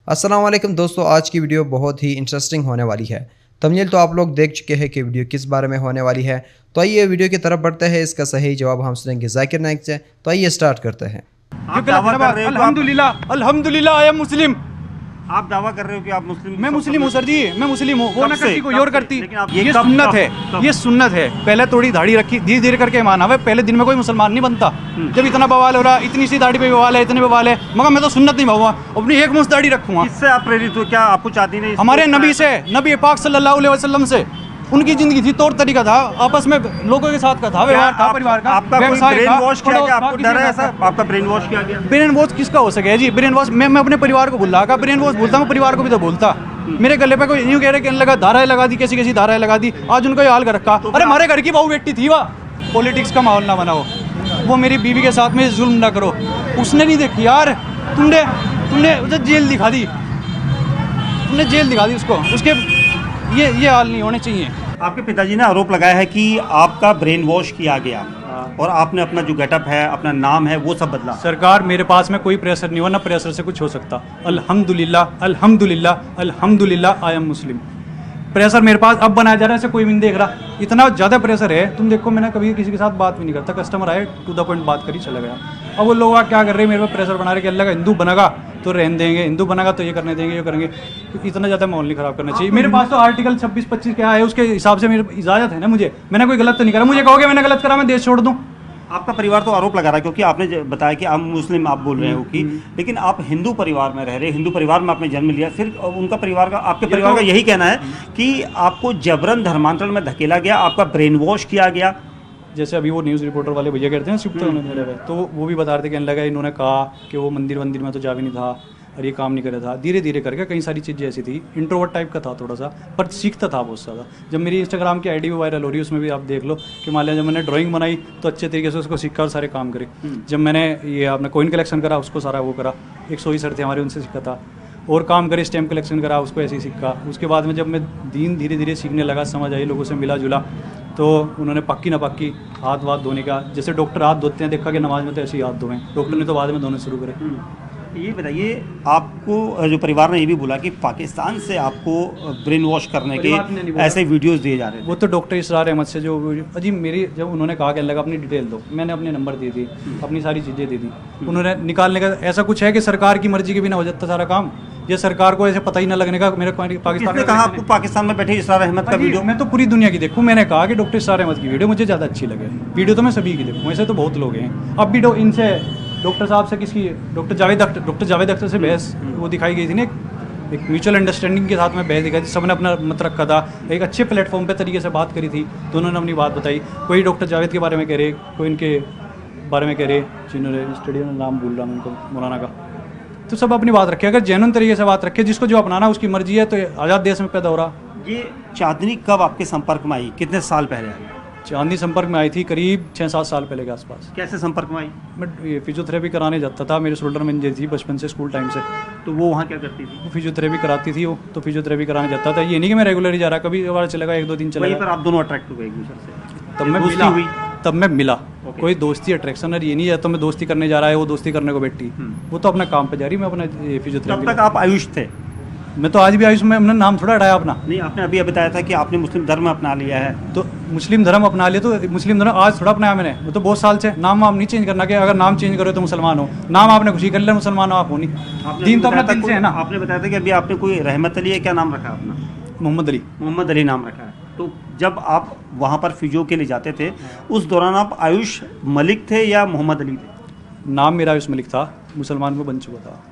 अस्सलाम वालेकुम दोस्तों, आज की वीडियो बहुत ही इंटरेस्टिंग होने वाली है। थंबनेल तो आप लोग देख चुके हैं कि वीडियो किस बारे में होने वाली है। तो आइए वीडियो की तरफ बढ़ते हैं। इसका सही जवाब हम सुनेंगे जाकिर नाइक से। तो आइए स्टार्ट करते हैं। अल्हम्दुलिल्लाह अल्हम्दुलिल्लाह आई एम मुस्लिम। आप दावा कर रहे हो कि आप मुस्लिम? मैं मुस्लिम हूँ सर जी, मैं मुस्लिम हूँ। वो ना करती कोई और करती। लेकिन आप ये कब- सुन्नत है, कब- ये सुन्नत है। पहले थोड़ी दाढ़ी रखी, धीरे धीरे करके माना हुआ। पहले दिन में कोई मुसलमान नहीं बनता। जब इतना बवाल हो रहा, इतनी सी दाढ़ी पे बवाल है, इतने बवाल है, मगर मैं तो सुन्नत नहीं भाऊंगा, अपनी एक मुश्त दाढ़ी रखूंगा। इससे आप प्रेरित हो? क्या आपको चाहती नहीं? हमारे नबी से, नबी पाक सल्लल्लाहु अलैहि वसल्लम से, उनकी जिंदगी थी, तौर तरीका था, आपस में लोगों के साथ का था, व्यवहार था, परिवार का, आपका कोई व्यवसाय ब्रेन था, वॉश किया गया? आपको किसी डर है का ऐसा? आपका ब्रेन वॉश किया गया? ब्रेन वॉश किसका हो सके जी? ब्रेन वॉश मैं अपने परिवार को भूल रहा, ब्रेन वॉश भूलता, मैं परिवार को भी तो भूलता। मेरे गले पे कोई यूं कह रहे कि लगा धाराएं लगा दी, कैसी कैसी धाराएं लगा दी, आज उनको ये हाल कर रखा। अरे हमारे घर की बहू बेटी थी, वह पॉलिटिक्स का माहौल ना बनाओ, वो मेरी बीवी के साथ में जुल्म ना करो। उसने नहीं देखी यार, तुमने तुमने उसे जेल दिखा दी, तुमने जेल दिखा दी उसको, उसके ये हाल नहीं होने चाहिए। आपके पिताजी ने आरोप लगाया है कि आपका ब्रेन वॉश किया गया और आपने अपना जो गेटअप है, अपना नाम है, वो सब बदला। सरकार, मेरे पास में कोई प्रेशर नहीं हुआ, ना प्रेशर से कुछ हो सकता। अल्हम्दुलिल्लाह अल्हम्दुलिल्लाह अल्हम्दुलिल्लाह आई एम मुस्लिम। प्रेशर मेरे पास अब बनाया जा रहा है, ऐसे कोई भी नहीं देख रहा। इतना ज़्यादा प्रेशर है, तुम देखो मैंने कभी किसी के साथ बात भी नहीं करता। कस्टमर आए, टू द पॉइंट बात करी, चला गया। अब वो लोग क्या कर रहे हैं, मेरे पे प्रेशर बना रहे कि अल्लाह का हिंदू बनेगा तो रहने देंगे, हिंदू बनेगा तो ये करने देंगे, ये करेंगे। तो इतना ज़्यादा माहौल नहीं खराब करना चाहिए। मेरे पास तो आर्टिकल 26-25 क्या है, उसके हिसाब से मेरी इजाज़त है ना। मैंने कोई गलत तो नहीं करा। मुझे कहोगे मैंने गलत करा, मैं देश छोड़ दूँ? आपका परिवार तो आरोप लगा रहा है, क्योंकि आपने बताया कि आप मुस्लिम, आप बोल रहे हो कि, लेकिन आप हिंदू परिवार में रह रहे, हिंदू परिवार में आपने जन्म लिया, फिर उनका परिवार का, आपके परिवार का यही कहना है कि आपको जबरन धर्मांतरण में धकेला गया, आपका ब्रेन वॉश किया गया। जैसे अभी वो न्यूज़ रिपोर्टर वाले भैया कहते हैं शिफ्ट होने मेरे पे, तो वो भी बता रहे थे, कहने लगा इन्होंने कहा कि वो मंदिर में तो जा भी नहीं था और ये काम नहीं कर रहा था। धीरे धीरे करके कई सारी चीज़ें ऐसी थी, इंट्रोवर्ट टाइप का था थोड़ा सा, पर सीखता था बहुत ज़्यादा। जब मेरी इंस्टाग्राम की आईडी भी वायरल हो रही है, उसमें भी आप देख लो कि मान लिया जब मैंने ड्राइंग बनाई तो अच्छे तरीके से उसको सीखा और सारे काम करे। जब मैंने ये आपने कॉइन कलेक्शन करा, उसको सारा वो करा, 100 ही सर थे हमारे, उनसे सीखा था। और काम करे, स्टैम्प कलेक्शन करा, उसको ऐसे ही सीखा। उसके बाद में जब मैं दीन धीरे धीरे सीखने लगा, समझ आई, लोगों से मिला जुला, तो उन्होंने पक्की ना पक्की हाथ वाथ धोने का, जैसे डॉक्टर हाथ धोते हैं देखा कि नमाज में तो ऐसे ही हाथ धोएं, डॉक्टर ने तो बाद में धोने शुरू करे। ये बताइए, आपको जो परिवार ने ये भी बोला कि पाकिस्तान से आपको ब्रेन वॉश करने परिवार ने नहीं के बोला। ऐसे वीडियोस दिए जा रहे थे। वो तो डॉक्टर इसरार अहमद से जो अजी मेरी, जब उन्होंने कहा कि लगा अपनी डिटेल दो, मैंने अपने नंबर दे दी, अपनी सारी चीज़ें दे दी। उन्होंने निकालने का ऐसा कुछ है कि सरकार की मर्जी के बिना हो जाता सारा काम, ये सरकार को ऐसे पता ही ना लगने का। मेरे पाकिस्तान किसने कहा आपको पाकिस्तान में बैठे इसरार अहमद का वीडियो? मैं तो पूरी दुनिया की देखूं। मैंने कहा कि डॉक्टर इसरार अहमद की वीडियो मुझे ज़्यादा अच्छी लगे। वीडियो तो मैं सभी की देखूँ, ऐसे तो बहुत लोग हैं। अब भी इनसे डॉक्टर साहब से, किसकी, डॉक्टर जावेद अख्तर से बहस वो दिखाई गई थी ना, एक म्यूचुअल अंडरस्टैंडिंग के साथ में बहस दिखाई थी। सबने अपना मत रखा था, एक अच्छे प्लेटफॉर्म पे तरीके से बात करी थी, दोनों ने अपनी बात बताई। कोई डॉक्टर जावेद के बारे में कह रहे, कोई इनके बारे में कह रहे, जिन्होंने स्टडी में नाम भूल रहा हूँ उनको, मौलाना का। तो सब अपनी बात रखे, अगर जेन्युइन तरीके से बात रखे, जिसको जो अपनाना उसकी मर्जी है, तो आज़ाद देश में पैदा हो रहा। ये चांदनी कब आपके संपर्क में आई, कितने साल पहले आई? चांदनी संपर्क में आई थी करीब 6-7 साल पहले के आसपास। कैसे संपर्क में आई? मैं ये फिजियोथेरेपी कराने जाता था, मेरे शोल्डर में इंजरी थी बचपन से, स्कूल टाइम से। तो वो वहाँ क्या करती थी? वो फिजियोथेरेपी कराती थी, वो तो फिजियोथेरेपी कराने जाता था। ये नहीं कि मैं रेगुलर ही जा रहा, कभी कभार चलेगा, 1-2 दिन वहीं चलेगा। पर आप दोनों अट्रैक्ट हो गए एक दूसरे से? तब मैं दोस्ती मिला हुई? तब मैं मिला। कोई दोस्ती अट्रैक्शन, और ये नहीं है तो मैं दोस्ती करने जा रहा है, वो दोस्ती करने को बैठी, वो तो अपना काम पे जा रही, मैं अपना तब फिजियोथेरेपी। तक आप आयुष थे? मैं तो आज भी आयुष में, हमने नाम थोड़ा हटाया अपना। नहीं, आपने अभी बताया था कि आपने मुस्लिम धर्म अपना लिया है। तो मुस्लिम धर्म अपना लिया, तो मुस्लिम धर्म आज थोड़ा अपनाया मैंने, वो तो बहुत साल से। नाम आप नहीं चेंज करना कि अगर नाम चेंज करो तो मुसलमान हो, नाम आपने खुशी कर लिया, मुसलमान हो आप हो नहीं। दीन तो अपना दिल से है ना। आपने बताया था कि अभी आपने कोई रहमत अली है, क्या नाम रखा अपना? मोहम्मद अली नाम रखा है। तो जब आप वहाँ पर फिजियो के लिए जाते थे, उस दौरान आप आयुष मलिक थे या मोहम्मद अली थे? नाम मेरा आयुष मलिक था, मुसलमान में बन चुका था।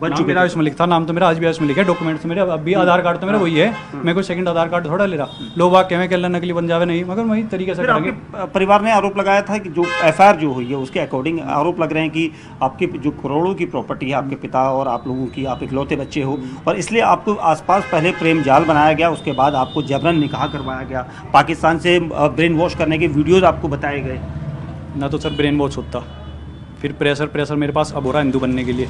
नाम मेरा आयुष मलिक था, नाम तो मेरा आज भी आयुष मलिक है, डॉक्यूमेंट मेरे अभी, आधार कार्ड तो मेरा वही है। मैं कोई सेकंड आधार कार्ड थोड़ा ले रहा। लोग बात कहें कि अल्लाह नकली बन जावे, नहीं, मगर वही तरीके से करेंगे। परिवार ने आरोप लगाया था कि जो एफआईआर जो हुई है उसके अकॉर्डिंग आरोप लग रहे हैं कि आपके जो करोड़ों की प्रॉपर्टी है, आपके पिता और आप लोगों की, आप इकलौते बच्चे हो, और इसलिए आपको आसपास पहले प्रेम जाल बनाया गया, उसके बाद आपको जबरन निकाह करवाया गया, पाकिस्तान से ब्रेन वॉश करने के वीडियोज़ आपको बताए गए। ना तो सर ब्रेन वॉश होता, फिर प्रेशर मेरे पास अब हो रहा है हिंदू बनने के लिए,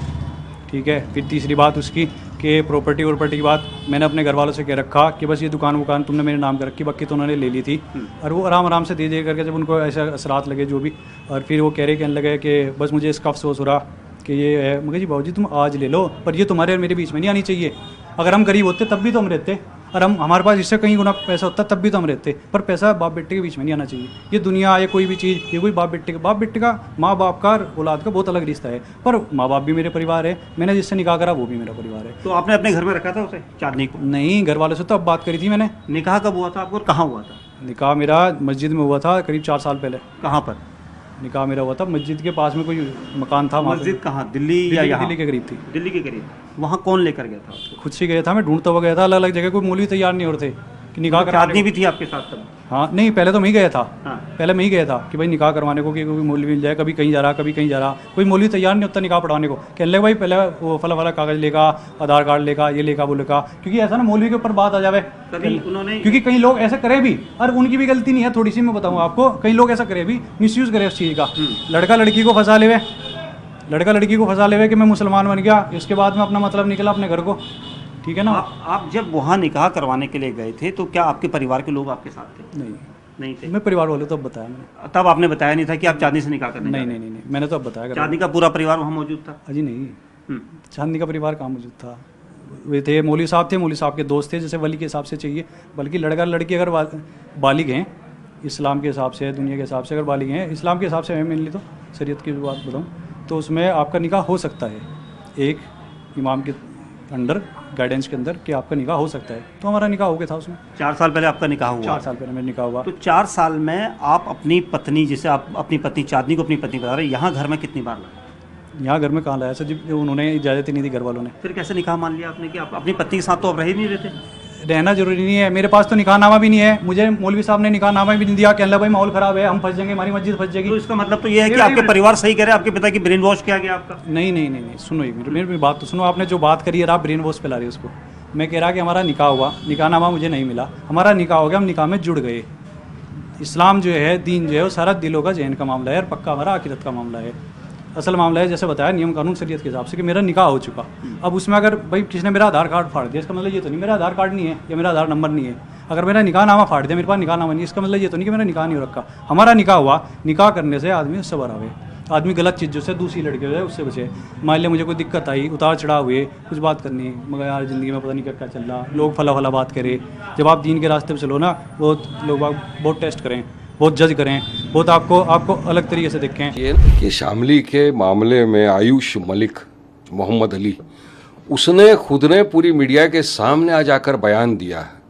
ठीक है। फिर तीसरी बात उसकी कि प्रॉपर्टी की बात मैंने अपने घर वालों से कह रखा कि बस ये दुकान तुमने मेरे नाम कर रखी, बाकी तो उन्होंने ले ली थी। और वो आराम से धीरे करके जब उनको ऐसे असरात लगे जो भी, और फिर वो कहने लगे कि बस मुझे इसका अफसोस हो रहा कि ये है। मैं कहा जी बाबूजी तुम आज ले लो, पर ये तुम्हारे और मेरे बीच में नहीं आनी चाहिए। अगर हम गरीब होते तब भी तो हम रहते, और हमारे पास इससे कहीं गुना पैसा होता तब भी तो हम रहते, पर पैसा बाप बेटे के बीच में नहीं आना चाहिए। ये दुनिया, ये कोई भी चीज़, ये कोई बाप बेटे का, माँ बाप का, औलाद का बहुत अलग रिश्ता है। पर माँ बाप भी मेरे परिवार है, मैंने जिससे निकाह करा वो भी मेरा परिवार है। तो आपने अपने घर में रखा था उसे, चांदनी को? नहीं, घर वालों से तो अब बात करी थी मैंने। निकाह कब हुआ था आपको और कहाँ हुआ था? निकाह मेरा मस्जिद में हुआ था करीब 4 साल पहले। कहाँ पर? निकाह मेरा हुआ था मस्जिद के पास में, कोई मकान था वहाँ पे। मस्जिद कहाँ, दिल्ली या यहाँ? दिल्ली के करीब थी। दिल्ली के करीब। वहाँ कौन लेकर गया था आपको? खुद से गया था, मैं ढूंढता हुआ गया था, अलग अलग जगह, कोई मौलवी तैयार नहीं हो रहे थे कि निकाह करवाने चांदनी भी थी आपके साथ तब? हाँ नहीं, पहले तो मैं ही गया था। हाँ। पहले मैं ही गया था कि भाई निकाह करवाने को, कि कोई मौलवी मिल जाए, कभी कहीं जा रहा, कभी कहीं जा रहा, कोई मौलवी तैयार नहीं होता निकाह पढ़वाने को। कहने लगे भाई पहले वो फला कागज लेगा, आधार कार्ड लेगा, ये लेगा, वो लेगा, क्योंकि ऐसा ना मौलवी के ऊपर बात आ जावे कभी उन्होंने, क्योंकि कई लोग ऐसा करे भी, और उनकी भी गलती नहीं है थोड़ी सी, मैं बताऊँ आपको, कई लोग ऐसा करे भी, मिसयूज करे उस चीज़ का। लड़का लड़की को फंसा लेवे, कि मैं मुसलमान बन गया, इसके बाद में अपना मतलब निकला अपने घर को, ठीक है ना। आप जब वहाँ निकाह करवाने के लिए गए थे तो क्या आपके परिवार के लोग आपके साथ थे? नहीं थे। मैं परिवार वाले तो अब बताया मैंने। तब आपने बताया नहीं था कि आप चांदनी से निकाह करने? नहीं, मैंने तो अब बताया। चांदनी का पूरा परिवार वहाँ मौजूद था? अजी नहीं, चांदनी का परिवार कहाँ मौजूद था। वे थे मौलवी साहब थे, मौलवी साहब के दोस्त थे, जैसे वली के हिसाब से चाहिए। बल्कि लड़का लड़की अगर बालिग हैं इस्लाम के हिसाब से, दुनिया के हिसाब से अगर बालिग हैं, इस्लाम के हिसाब से मैं मेनली तो शरीयत की बात बताऊँ तो उसमें आपका निकाह हो सकता है, एक इमाम के अंडर, गाइडेंस के अंदर, कि आपका निकाह हो सकता है। तो हमारा निकाह हो गया था उसमें। 4 साल पहले आपका निकाह हुआ? 4 साल पहले मेरा निकाह हुआ। तो 4 साल में आप अपनी पत्नी, जिसे आप अपनी पत्नी चांदनी को अपनी पत्नी बता रहे हैं, यहाँ घर में कितनी बार लाए? यहाँ घर में कहाँ लाया सर जी, उन्होंने इजाज़त ही नहीं दी घर वालों ने। फिर कैसे निकाह मान लिया आपने कि आप अपनी पत्नी के साथ तो आप रह ही नहीं रहते? रहना जरूरी नहीं है, मेरे पास तो निकाहनामा भी नहीं है, मुझे मौलवी साहब ने निकाहनामा भी नहीं दिया। कहने लगा भाई माहौल खराब है, हम फंस जाएंगे, हमारी मस्जिद फंस जाएगी। तो इसका मतलब तो ये है कि आपके परिवार सही कह रहे हैं, आपके पिता की ब्रेन वॉश किया गया आपका? नहीं, सुनो मेरी बात तो सुनो। आपने जो बात करी है आप ब्रेन वॉश फैला रही है उसको। मैं कह रहा कि हमारा निकाह हुआ, निकाहनामा मुझे नहीं मिला, हमारा निकाह हो गया, हम निकाह में जुड़ गए। इस्लाम जो है, दीन जो है, वो सारा दिलों का, जहन का मामला है, और पक्का हमारा आखिरत का मामला है। असल मामला है जैसे बताया नियम कानून शरीयत के हिसाब से कि मेरा निकाह हो चुका। अब उसमें अगर भाई किसी ने मेरा आधार कार्ड फाड़ दिया, इसका मतलब ये तो नहीं मेरा आधार कार्ड नहीं है या मेरा आधार नंबर नहीं है। अगर मेरा निकाहनामा फाड़ दिया, मेरे पास निकाहनामा नहीं, इसका मतलब ये तो नहीं कि मेरा निकाह नहीं हो रखा। हमारा निकाह हुआ, निकाह करने से आदमी सबर आवे, आदमी गलत चीज़ों से, दूसरी लड़के जो है उससे बचे। मान लिया मुझे कोई दिक्कत आई, उतार चढ़ाव हुए, कुछ बात करनी, मगर यार ज़िंदगी में पता नहीं क्या चल रहा, लोग फला बात करे। जब आप दीन के रास्ते पर चलो ना, बहुत लोग बहुत टेस्ट करें, बहुत जज करें, बहुत आपको अलग तरीके से देखें। कि शामली के मामले में आयुष मलिक, मोहम्मद अली, उसने खुद ने पूरी मीडिया के सामने आ जाकर बयान दिया है।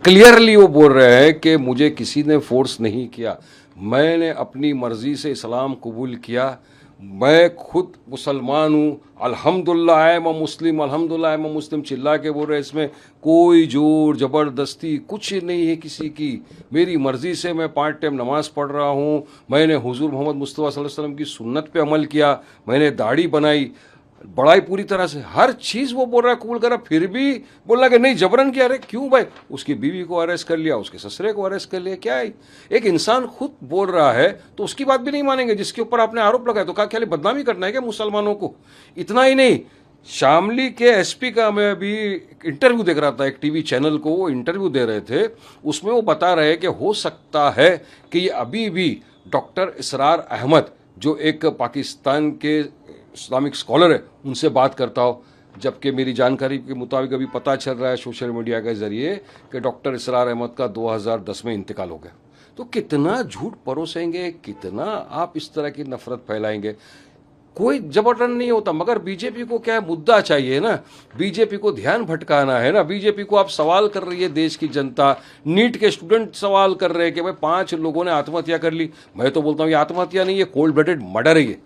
क्लियरली वो बोल रहे हैं कि मुझे किसी ने फोर्स नहीं किया, मैंने अपनी मर्जी से इस्लाम कबूल किया, मैं खुद मुसलमान हूँ, अल्हम्दुलिल्लाह आई एम अ मुस्लिम, अल्हम्दुलिल्लाह आई एम अ मुस्लिम, चिल्ला के बोल रहे हैं। इसमें कोई जोर ज़बरदस्ती कुछ नहीं है किसी की, मेरी मर्ज़ी से मैं 5 टाइम नमाज़ पढ़ रहा हूँ, मैंने हुजूर मोहम्मद मुस्तफ़ा सल्लल्लाहु अलैहि वसल्लम की सुन्नत पे अमल किया, मैंने दाढ़ी बनाई, बड़ाई पूरी तरह से, हर चीज़ वो बोल रहा है, कबूल करा, फिर भी बोला कि नहीं जबरन किया। अरे क्यों भाई, उसकी बीवी को अरेस्ट कर लिया, उसके ससुरे को अरेस्ट कर लिया, क्या है? एक इंसान खुद बोल रहा है तो उसकी बात भी नहीं मानेंगे, जिसके ऊपर आपने आरोप लगाया। तो क्या ख्याल बदनामी करना है क्या मुसलमानों को? इतना ही नहीं, शामली के एसपी का मैं अभी इंटरव्यू देख रहा था, एक टीवी चैनल को वो इंटरव्यू दे रहे थे, उसमें वो बता रहे कि हो सकता है कि ये अभी भी डॉक्टर इसरार अहमद, जो एक पाकिस्तान के इस्लामिक स्कॉलर है, उनसे बात करता हो, जबकि मेरी जानकारी के मुताबिक अभी पता चल रहा है सोशल मीडिया के ज़रिए कि डॉक्टर इसरार अहमद का 2010 में इंतकाल हो गया। तो कितना झूठ परोसेंगे, कितना आप इस तरह की नफरत फैलाएंगे? कोई जबरन नहीं होता, मगर बीजेपी को क्या है, मुद्दा चाहिए ना, बीजेपी को ध्यान भटकाना है ना। बीजेपी को आप सवाल कर रही है देश की जनता, नीट के स्टूडेंट सवाल कर रहे हैं कि भाई 5 लोगों ने आत्महत्या कर ली। मैं तो बोलता हूँ ये आत्महत्या नहीं है, कोल्ड ब्लडेड मर्डर है ये,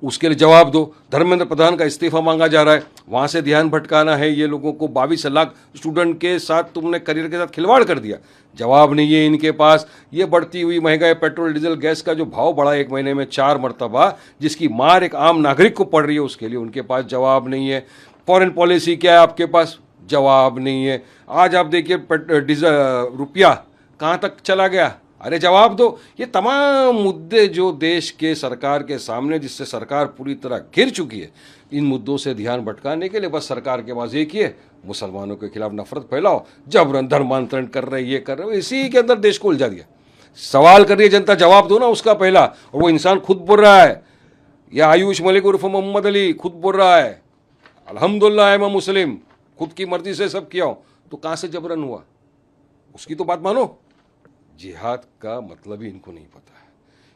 उसके लिए जवाब दो। धर्मेंद्र प्रधान का इस्तीफा मांगा जा रहा है, वहाँ से ध्यान भटकाना है ये लोगों को। 22 लाख स्टूडेंट के साथ तुमने करियर के साथ खिलवाड़ कर दिया, जवाब नहीं है इनके पास। ये बढ़ती हुई महंगाई, पेट्रोल डीजल गैस का जो भाव बढ़ा 1 महीने में 4 मरतबा, जिसकी मार एक आम नागरिक को पड़ रही है, उसके लिए उनके पास जवाब नहीं है। फॉरेन पॉलिसी क्या है आपके पास, जवाब नहीं है। आज आप देखिए डीजल रुपया कहाँ तक चला गया, अरे जवाब दो। ये तमाम मुद्दे जो देश के सरकार के सामने, जिससे सरकार पूरी तरह घिर चुकी है, इन मुद्दों से ध्यान भटकाने के लिए बस सरकार के पास एक ही है, मुसलमानों के खिलाफ नफरत फैलाओ, जबरन धर्मांतरण कर रहे, ये कर रहे, इसी के अंदर देश को उलझा दिया। सवाल कर रही है जनता, जवाब दो ना उसका पहला। और वो इंसान खुद बोल रहा है, ये आयुष मलिक उर्फ मोहम्मद अली खुद बोल रहा है अल्हम्दुलिल्लाह मैं मुस्लिम, खुद की मर्जी से सब किया हूं, तो कहां से जबरन हुआ? उसकी तो बात मानो। जिहाद का मतलब ही इनको नहीं पता है।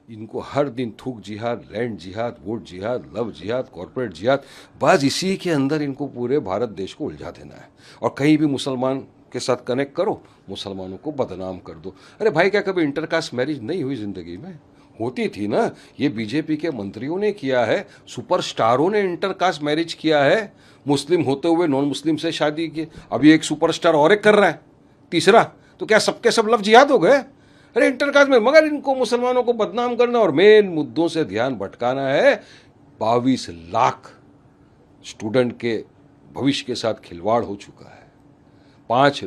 इनको हर दिन थूक जिहाद, लैंड जिहाद, वोट जिहाद, लव जिहाद, कॉर्पोरेट जिहाद, बस इसी के अंदर इनको पूरे भारत देश को उलझा देना है। और कहीं भी मुसलमान के साथ कनेक्ट करो, मुसलमानों को बदनाम कर दो। अरे भाई, क्या कभी इंटरकास्ट मैरिज नहीं हुई जिंदगी में? होती थी ना। ये बीजेपी के मंत्रियों ने किया है, सुपरस्टारों ने इंटरकास्ट मैरिज किया है, मुस्लिम होते हुए नॉन मुस्लिम से शादी की। अभी एक सुपरस्टार और एक कर रहा है, तीसरा। तो क्या सबके सब लव जिहाद हो गए? अरे इंटरकास्ट में, मगर इनको मुसलमानों को बदनाम करना और मेन मुद्दों से ध्यान भटकाना है। 22 लाख स्टूडेंट के भविष्य के साथ खिलवाड़ हो चुका है। 5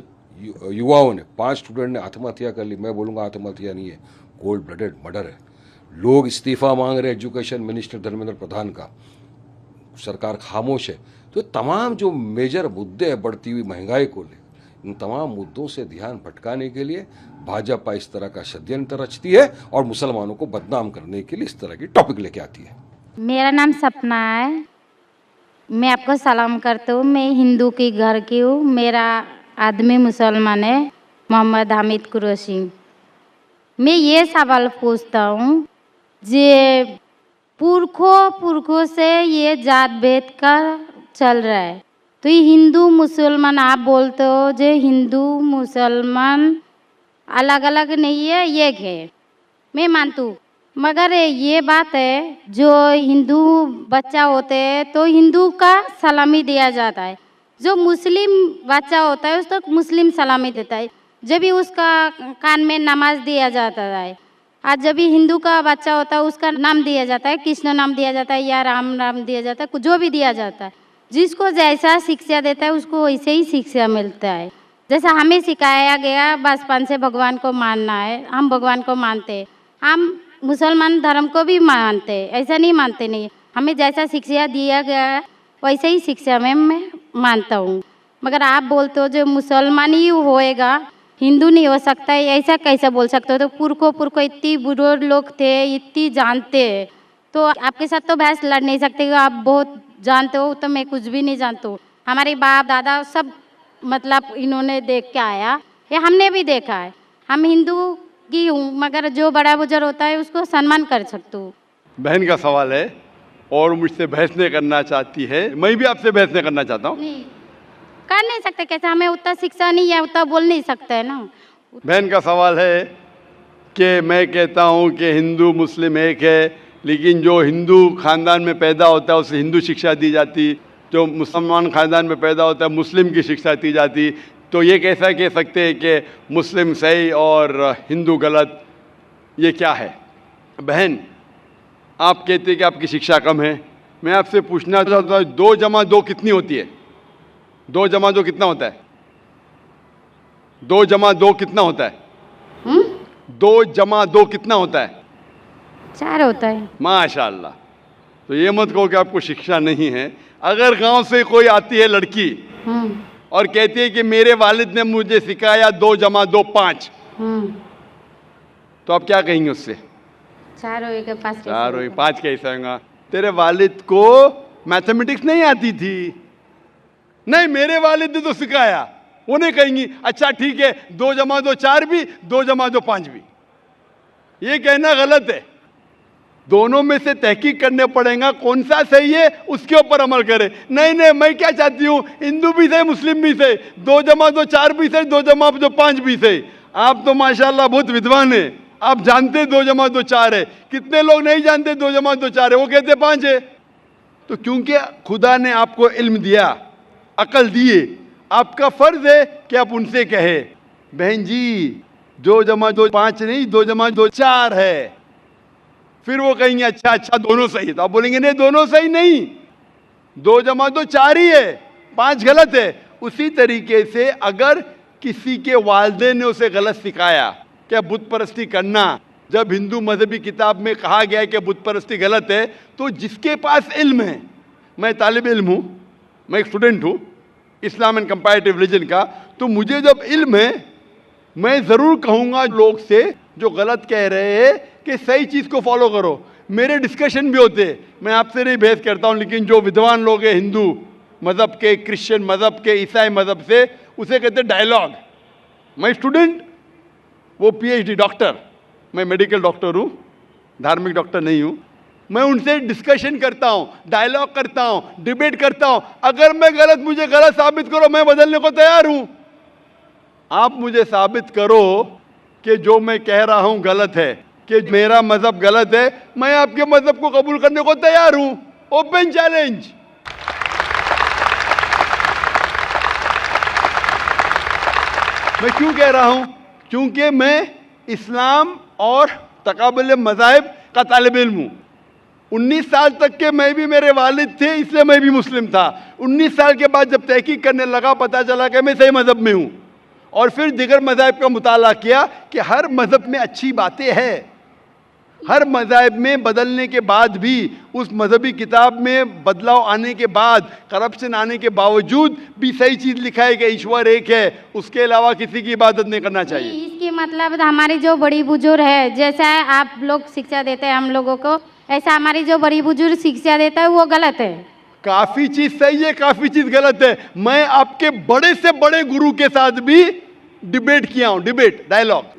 युवाओं ने, 5 स्टूडेंट ने आत्महत्या कर ली। मैं बोलूँगा आत्महत्या नहीं है, कोल्ड ब्लडेड मर्डर है। लोग इस्तीफा मांग रहे एजुकेशन मिनिस्टर धर्मेंद्र प्रधान का, सरकार खामोश है। तो तमाम जो मेजर मुद्दे हैं, बढ़ती हुई महंगाई को ले, इन तमाम मुद्दों से ध्यान भटकाने के लिए भाजपा इस तरह का षड्यंत्र रचती है और मुसलमानों को बदनाम करने के लिए इस तरह की टॉपिक लेके आती है। मेरा नाम सपना है। मैं आपको सलाम करती हूँ। मैं हिंदू की घर की हूँ। मेरा आदमी मुसलमान है, मोहम्मद हामिद कुरैशी। मैं ये सवाल पूछता हूँ, जे पुरखों से ये जात भेद का चल रहा है, तो ये हिंदू मुसलमान आप बोलते हो, जो हिंदू मुसलमान अलग अलग नहीं है, एक है, मैं मानती हूँ। मगर ये बात है, जो हिंदू बच्चा होते हैं तो हिंदू का सलामी दिया जाता है, जो मुस्लिम बच्चा होता है उसको मुस्लिम सलामी देता है। जब भी उसका कान में नमाज दिया जाता है, आज जब भी हिंदू का बच्चा होता है उसका नाम दिया जाता है, कृष्ण नाम दिया जाता है या राम नाम दिया जाता है, जो भी दिया जाता है। जिसको जैसा शिक्षा देता है उसको वैसे ही शिक्षा मिलता है। जैसा हमें सिखाया गया बचपन से भगवान को मानना है, हम भगवान को मानते हैं। हम मुसलमान धर्म को भी मानते हैं, ऐसा नहीं मानते नहीं। हमें जैसा शिक्षा दिया गया है वैसे ही शिक्षा में मैं मानता हूँ। मगर आप बोलते हो जो मुसलमान ही होएगा, हिंदू नहीं हो सकता है, ऐसा कैसे बोल सकते हो? तो पुरखों इतनी बुरे लोग थे, इतनी जानते हैं, तो आपके साथ तो बहस लड़ नहीं सकते। आप बहुत जानते हो, तो मैं कुछ भी नहीं जानता हूँ। हमारे बाप दादा सब मतलब इन्होंने देख के आया, ये हमने भी देखा है। हम हिंदू की हूँ, मगर जो बड़ा बुजुर्ग होता है उसको सम्मान कर सकती हूँ। बहन का सवाल है और मुझसे बहस नहीं करना चाहती है, मैं भी आपसे बहस नहीं करना चाहता हूँ। नहीं कर नहीं सकते, कैसे? हमें उतना शिक्षा नहीं है, उतना बोल नहीं सकते है ना। बहन का सवाल है कि मैं कहता हूँ कि हिंदू मुस्लिम एक है, लेकिन जो हिंदू खानदान में पैदा होता है उसे हिंदू शिक्षा दी जाती, जो मुसलमान खानदान में पैदा होता है मुस्लिम की शिक्षा दी जाती। तो ये कैसा कह सकते हैं कि मुस्लिम सही और हिंदू गलत? ये क्या है? बहन, आप कहते हैं कि आपकी शिक्षा कम है। मैं आपसे पूछना चाहता हूँ, 2 जमा 2 कितनी होती है? 2 जमा 2 कितना होता है? 2 जमा 2 कितना होता है? 2 जमा 2 कितना होता है? 4 होता है। माशाल्लाह। तो ये मत कहो कि आपको शिक्षा नहीं है। अगर गांव से कोई आती है लड़की और कहती है कि मेरे वालिद ने मुझे सिखाया 2 जमा 2 5, तो आप क्या कहेंगे उससे? 4 होए के 5 4 होए 5 कैसे होगा? तेरे वालिद को मैथमेटिक्स नहीं आती थी? नहीं, मेरे वालिद ने तो सिखाया। उन्हें कहेंगी अच्छा ठीक है, 2 जमा 2 4 भी, 2 जमा 2 5 भी। ये कहना गलत है। दोनों में से तहकीक करने पड़ेगा, कौन सा सही है उसके ऊपर अमल करें। नहीं, मैं क्या चाहती हूँ, हिंदू भी सही मुस्लिम भी सही, 2 जमा 2 4 भी सही, 2 जमा 2 5 भी सही। आप तो माशाल्लाह बहुत विद्वान है, आप जानते 2 जमा 2 4 है। कितने लोग नहीं जानते 2 जमा 2 4 है, वो कहते 5 है। तो क्योंकि खुदा ने आपको इल्म दिया, अकल दिए, आपका फर्ज है कि आप उनसे कहे बहन जी 2 जमा 2 5 नहीं, 2 जमा 2 4 है। फिर वो कहेंगे अच्छा दोनों सही है। तो आप बोलेंगे नहीं, दोनों सही नहीं, 2 जमा 2 4 ही है, 5 गलत है। उसी तरीके से अगर किसी के वालिदैन ने उसे गलत सिखाया क्या बुत परस्ती करना, जब हिंदू मजहबी किताब में कहा गया है कि बुत परस्ती गलत है, तो जिसके पास इल्म है, मैं तालिब इल्म हूँ, मैं एक स्टूडेंट हूँ इस्लाम एंड कंपैरेटिव रिलीजन का, तो मुझे जब इल्म है मैं ज़रूर कहूँगा लोग से जो गलत कह रहे हैं कि सही चीज़ को फॉलो करो। मेरे डिस्कशन भी होते। मैं आपसे नहीं बहस करता हूँ, लेकिन जो विद्वान लोग हैं हिंदू मज़हब के, क्रिश्चियन मज़हब के, ईसाई मज़हब से, उसे कहते हैं डायलॉग। मैं स्टूडेंट, वो पीएचडी डॉक्टर, मैं मेडिकल डॉक्टर हूँ, धार्मिक डॉक्टर नहीं हूँ। मैं उनसे डिस्कशन करता हूँ, डायलॉग करता हूँ, डिबेट करता हूँ। अगर मैं गलत, मुझे गलत साबित करो, मैं बदलने को तैयार हूँ। आप मुझे साबित करो कि जो मैं कह रहा हूँ गलत है, कि मेरा मज़हब गलत है, मैं आपके मज़हब को कबूल करने को तैयार हूँ। Open challenge. मैं क्यों कह रहा हूँ? क्योंकि मैं इस्लाम और तकाबुल मज़ाहिब का तालिब इल्म हूँ। 19 साल तक के मैं भी, मेरे वालिद थे, इसलिए मैं भी मुस्लिम था। 19 साल के बाद जब तहकीक करने लगा, पता चला कि मैं सही मज़हब में हूँ। और फिर दिगर मज़ाहिब का मुताला किया कि हर मज़हब में अच्छी बातें हैं। हर मज़ाहिब में बदलने के बाद भी, उस मजहबी किताब में बदलाव आने के बाद, करप्शन आने के बावजूद भी सही चीज़ लिखा है कि ईश्वर एक है, उसके अलावा किसी की इबादत नहीं करना चाहिए। इसके मतलब हमारी जो बड़ी बुजुर्ग है, जैसा आप लोग शिक्षा देते हैं हम लोगों को, ऐसा हमारी जो बड़ी बुजुर्ग शिक्षा देता है वो गलत है। काफ़ी चीज़ सही है, काफ़ी चीज़ गलत है। मैं आपके बड़े से बड़े गुरु के साथ भी डिबेट किया हूँ, डिबेट, डायलॉग।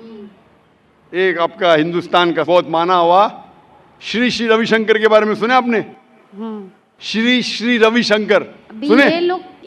एक आपका हिंदुस्तान का बहुत माना हुआ श्री श्री रविशंकर के बारे में सुने आपने? श्री श्री रविशंकर सुने?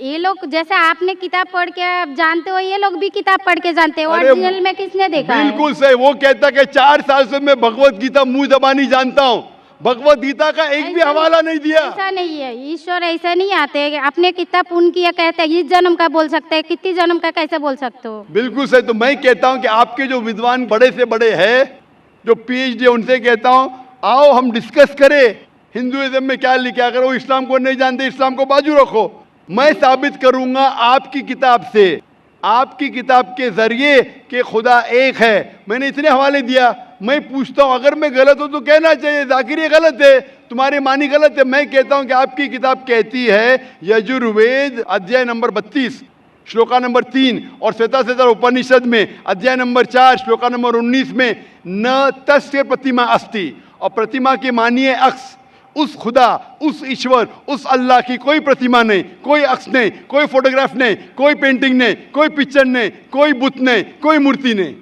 ये लोग जैसे आपने किताब पढ़ के आप जानते हो, ये लोग भी किताब पढ़ के जानते हैं। अरे ओरिजिनल में किसने देखा है? बिल्कुल सही। वो कहता कि 4 साल से मैं भगवत गीता मुंह जबानी जानता हूँ, भगवत गीता का एक भी हवाला नहीं दिया। ऐसा नहीं है, ईश्वर ऐसे नहीं आते। अपने कितना पुण्य किया कहते हैं, इस जन्म का बोल सकते हैं, कितनी जन्म का कैसे बोल सकते हो? बिल्कुल सही। तो मैं कहता हूं कि आपके जो विद्वान बड़े से बड़े हैं, जो पीएचडी, उनसे कहता हूं आओ हम डिस्कस करें हिंदुइज्म में क्या लिखा है। अगर वो इस्लाम को नहीं जानते, इस्लाम को बाजू रखो। मैं साबित करूंगा आपकी किताब से, आपकी किताब के जरिए कि खुदा एक है। मैंने इतने हवाले दिया। मैं पूछता हूं अगर मैं गलत हूं तो कहना चाहिए जाकिर ये गलत है, तुम्हारी मानी गलत है। मैं कहता हूं कि आपकी किताब कहती है यजुर्वेद अध्याय नंबर 32 श्लोका नंबर 3 और श्वेताश्वेतर उपनिषद में अध्याय नंबर 4 श्लोका नंबर 19 में न तस्य प्रतिमा अस्ति, और प्रतिमा के मानिए अक्स। उस खुदा, उस ईश्वर, उस अल्लाह की कोई प्रतिमा नहीं, कोई अक्स नहीं, कोई फोटोग्राफ नहीं, कोई पेंटिंग नहीं, कोई पिक्चर नहीं, कोई बुत नहीं, कोई मूर्ति नहीं।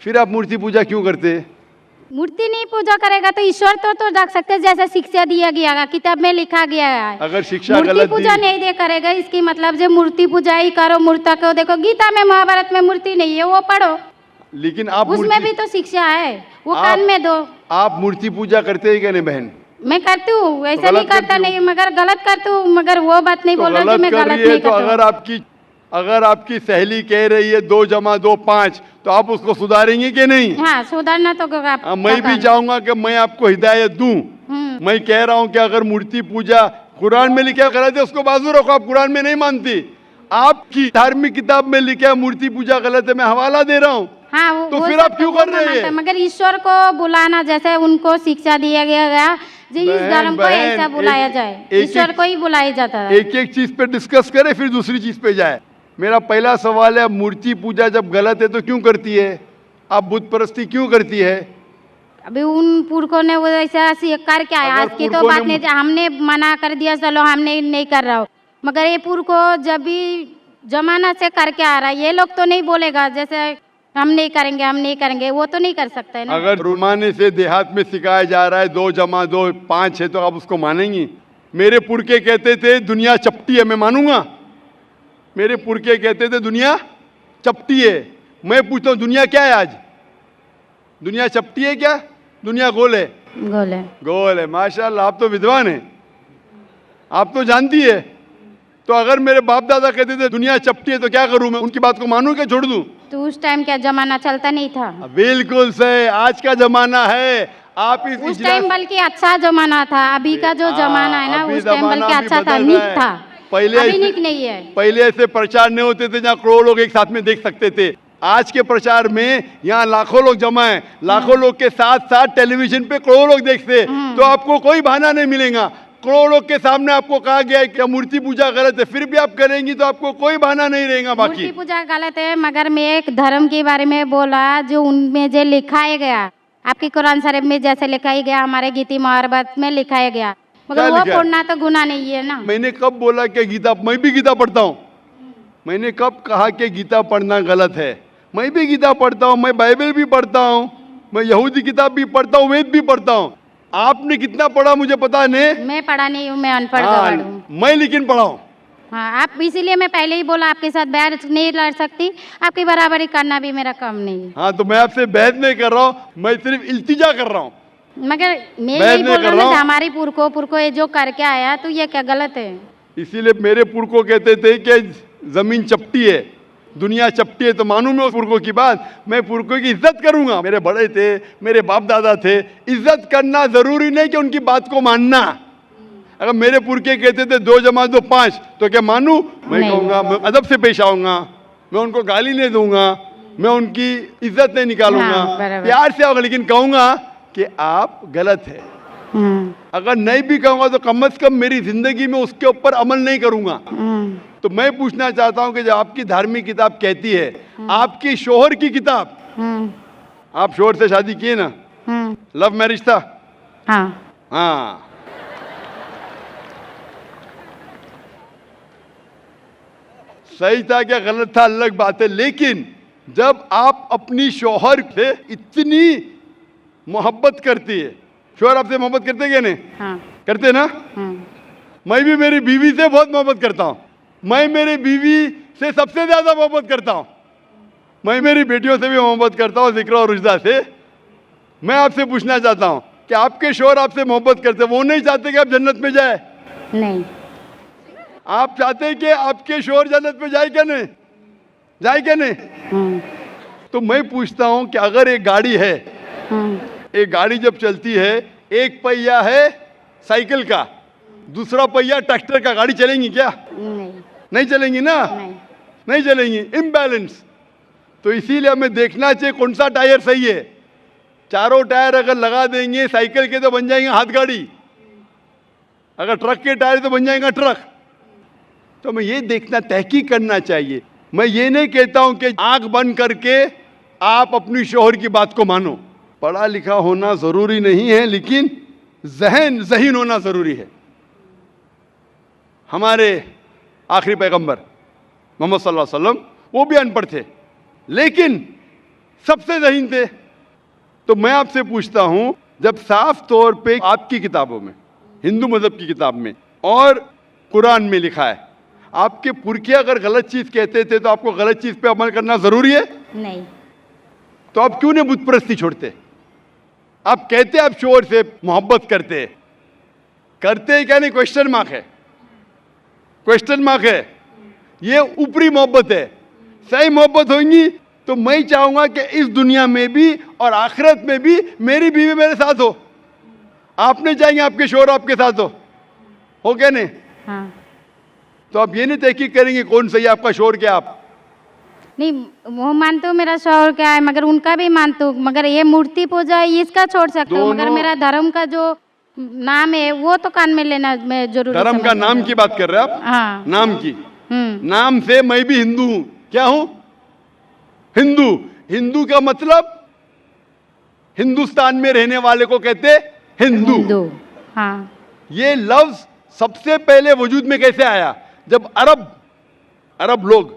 फिर आप मूर्ति पूजा क्यों करते हैं? मूर्ति नहीं पूजा करेगा तो ईश्वर तो रख सकते हैं, जैसे शिक्षा दिया गया है, किताब में लिखा गया है। अगर शिक्षा मूर्ति गलत पूजा दी, नहीं दे करेगा, इसकी मतलब जो मूर्ति पूजा ही करो, मूर्ता को देखो, गीता में, महाभारत में मूर्ति नहीं है, वो पढ़ो। लेकिन आप उसमें भी तो शिक्षा है, वो कान में दो। आप मूर्ति पूजा करते हैं क्या? नहीं बहन, मैं करती हूँ, ऐसा गलत नहीं करता करती हूँ। नहीं, मगर गलत करती हूँ। मगर वो बात नहीं तो बोल रहा कि मैं कर गलत रही है। नहीं तो करता। अगर आपकी सहेली कह रही है 2 + 2 5, तो आप उसको सुधारेंगे कि नहीं? हाँ, सुधारना तो आप मैं भी चाहूंगा कि मैं आपको हिदायत दूं। मैं कह रहा हूं कि अगर मूर्ति पूजा कुरान में लिखा गलत है, उसको बाजू रखो। आप कुरान में नहीं मानती, आपकी धार्मिक किताब में लिखा है मूर्ति पूजा गलत है, मैं हवाला दे रहा हूँ। हाँ, तो वो फिर सब आप क्यों वो कर रहे मानता है, हैं? मगर ईश्वर को बुलाना, जैसे उनको शिक्षा दिया गया जी, इस धर्म को ऐसा बुलाया जाए, ईश्वर को ही बुलाया जाता है। एक एक चीज पे डिस्कस करे, फिर दूसरी चीज पे जाए। मेरा पहला सवाल है, मूर्ति पूजा जब गलत है तो क्यों करती है? आप बुत परस्ती क्यों करती है? अभी उन पुरखों ने वो ऐसा कर क्या है, अगर आज की तो पुरखों बात ने- नहीं, हमने मना कर दिया, चलो हमने नहीं कर रहा हो, मगर ये पुरखों जब भी जमाना से करके आ रहा है, ये लोग तो नहीं बोलेगा जैसे हम नहीं करेंगे, हम नहीं करेंगे, वो तो नहीं कर सकते ना। अगर रुमाने से देहात में सिखाया जा रहा है 2 + 2 5 है, तो आप उसको मानेंगी? मेरे पुरखे कहते थे दुनिया चपटी है, मैं मानूंगा? मेरे पुरखे कहते थे दुनिया चपटी है। मैं पूछता हूँ दुनिया क्या है आज? दुनिया चपटी है क्या? दुनिया गोल है? गोले गोल है। माशाल्लाह, आप तो विद्वान हैं, आप तो जानती है। तो अगर मेरे बाप दादा कहते थे दुनिया चपटी है, तो क्या करूं मैं? उनकी बात को मानूं क्या छोड़ दूं? तो उस टाइम क्या जमाना चलता नहीं था? बिल्कुल सही, आज का जमाना है। आप इस उस टाइम बल्कि अच्छा जमाना था, अभी का जो जमाना है ना, अभी उस टाइम जमाना बल्कि भी अच्छा था, बदल नीक रहा है। था। पहले अभी ऐसे- नीक नहीं है। पहले ऐसे प्रचार नहीं होते थे जहाँ करोड़ों लोग एक साथ में देख सकते थे। आज के प्रचार में यहाँ लाखों लोग जमा है, लाखों लोग के साथ साथ टेलीविजन पे करोड़ों लोग देखते हैं, तो आपको कोई बहाना नहीं मिलेगा। करोड़ों लोग के सामने आपको कहा गया है कि मूर्ति पूजा गलत है, फिर भी आप करेंगी तो आपको कोई बहाना नहीं रहेगा। मूर्ति बाकी पूजा गलत है, मगर मैं एक धर्म के बारे में बोला जो उनमें जो लिखा है गया, आपकी कुरान शरीफ में जैसे लिखा ही गया, हमारे गीती मोहब्बत में लिखा गया, मगर क्या वो लिखा है? पढ़ना तो गुनाह नहीं है ना। मैंने कब बोला कि गीता, मैं भी गीता पढ़ता हूँ? मैंने कब कहा कि गीता पढ़ना गलत है? मैं भी गीता पढ़ता हूँ, मैं बाइबल भी पढ़ता हूँ, मैं यहूदी किताब भी पढ़ता हूँ, वेद भी पढ़ता हूँ। आपने कितना पढ़ा मुझे पता नहीं। मैं पढ़ा नहीं हूँ, मैं अनपढ़ हाँ, गवार हूँ। मैं लेकिन पढ़ा हूँ। हाँ, आप इसीलिए मैं पहले ही बोला आपके साथ बहस नहीं लड़ सकती, आपकी बराबरी करना भी मेरा काम नहीं है। हाँ, तो मैं आपसे बहस नहीं कर रहा हूँ, मैं सिर्फ इल्तिजा कर रहा हूँ। मगर मैं बहस यही नहीं बोल कर रहा रहा हूँ हूँ। ना, हमारी पुरखों ये जो करके आया तो ये क्या गलत है? इसीलिए मेरे पुरखों कहते थे कि जमीन चपटी है, दुनिया चपटी है, तो मानूं मैं उस पुरखों की बात। मैं पुरखों की इज्जत करूंगा, मेरे बड़े थे, मेरे बाप दादा थे। इज्जत करना जरूरी नहीं कि उनकी बात को मानना। अगर मेरे पुरखे कहते थे 2 + 2 5, तो क्या मानूं? मैं नहीं। कहूंगा, मैं अदब से पेश आऊंगा, मैं उनको गाली नहीं दूंगा, मैं उनकी इज्जत नहीं निकालूंगा, हाँ, बराबर। प्यार से आऊंगा, लेकिन कहूंगा कि आप गलत है। अगर नहीं भी कहूंगा तो कम से कम मेरी जिंदगी में उसके ऊपर अमल नहीं करूंगा। तो मैं पूछना चाहता हूं कि जब आपकी धार्मिक किताब कहती है, आपकी शोहर की किताब, आप शोहर से शादी किए ना? लव मैरिज था? हाँ, हाँ। सही था क्या गलत था अलग बात है, लेकिन जब आप अपनी शोहर से इतनी मोहब्बत करती है, शोहर आपसे मोहब्बत करते क्या नहीं? हाँ, करते ना? मैं भी मेरी बीवी से बहुत मोहब्बत करता हूँ। मैं मेरी बीवी से सबसे ज्यादा मोहब्बत करता हूँ। मैं मेरी बेटियों से भी मोहब्बत करता हूँ, जिक्र और रुजदा से। मैं आपसे पूछना चाहता हूँ कि आपके शोहर आपसे मोहब्बत करते, वो नहीं चाहते कि आप जन्नत में जाए? नहीं, आप चाहते हैं कि आपके शोहर जन्नत में जाए क्या नहीं? जाए क्या नहीं? तो मैं पूछता हूँ कि अगर एक गाड़ी है, एक गाड़ी जब चलती है, एक पहिया है साइकिल का, दूसरा पहिया ट्रैक्टर का, गाड़ी चलेंगी क्या? नहीं, नहीं चलेंगी ना? नहीं, नहीं चलेंगी, इम्बैलेंस। तो इसीलिए हमें देखना चाहिए कौन सा टायर सही है। चारों टायर अगर लगा देंगे साइकिल के तो बन जाएंगे हाथ गाड़ी, अगर ट्रक के टायर तो बन जाएगा ट्रक। तो हमें ये देखना, तहकीक करना चाहिए। मैं ये नहीं कहता हूं कि आंख बंद करके आप अपनी शोहर की बात को मानो। पढ़ा लिखा होना जरूरी नहीं है, लेकिन ज़हीन होना जरूरी है। हमारे आखिरी पैगंबर मोहम्मद सल्लल्लाहु अलैहि वसल्लम, वो भी अनपढ़ थे, लेकिन सबसे ज़हीन थे। तो मैं आपसे पूछता हूं, जब साफ तौर पे आपकी किताबों में, हिंदू मजहब की किताब में और कुरान में लिखा है, आपके पुरखे अगर गलत चीज कहते थे तो आपको गलत चीज पे अमल करना जरूरी है? नहीं, तो आप क्यों नहीं बुत परस्ती छोड़ते? आप कहते आप शोहर से मोहब्बत करते क्या नहीं? क्वेश्चन मार्क है, क्वेश्चन मार्क है। ये ऊपरी मोहब्बत है। सही मोहब्बत होगी तो मैं चाहूंगा कि इस दुनिया में भी और आखिरत में भी मेरी बीवी मेरे साथ हो। आप नहीं चाहेंगे आपके शोहर आपके साथ हो क्या नहीं? हाँ, तो आप ये नहीं तहकीक करेंगे कौन सही है, आपका शोहर क्या? आप नहीं, वो मानते हो मेरा शौहर क्या है, मगर उनका भी मानते हो, मगर ये मूर्ति पूजा इसका छोड़ सकते हो, मगर दोनों- मेरा धर्म का जो नाम है वो तो कान में लेना मैं जरूरी धर्म का समझती नाम हूँ। की बात कर रहे हैं आप? हाँ, नाम की, नाम से मैं भी हिंदू हूं। क्या हूं? हिंदू। हिंदू का मतलब हिंदुस्तान में रहने वाले को कहते हिंदू। हिंदू, हाँ, ये लफ्ज सबसे पहले वजूद में कैसे आया? जब अरब लोग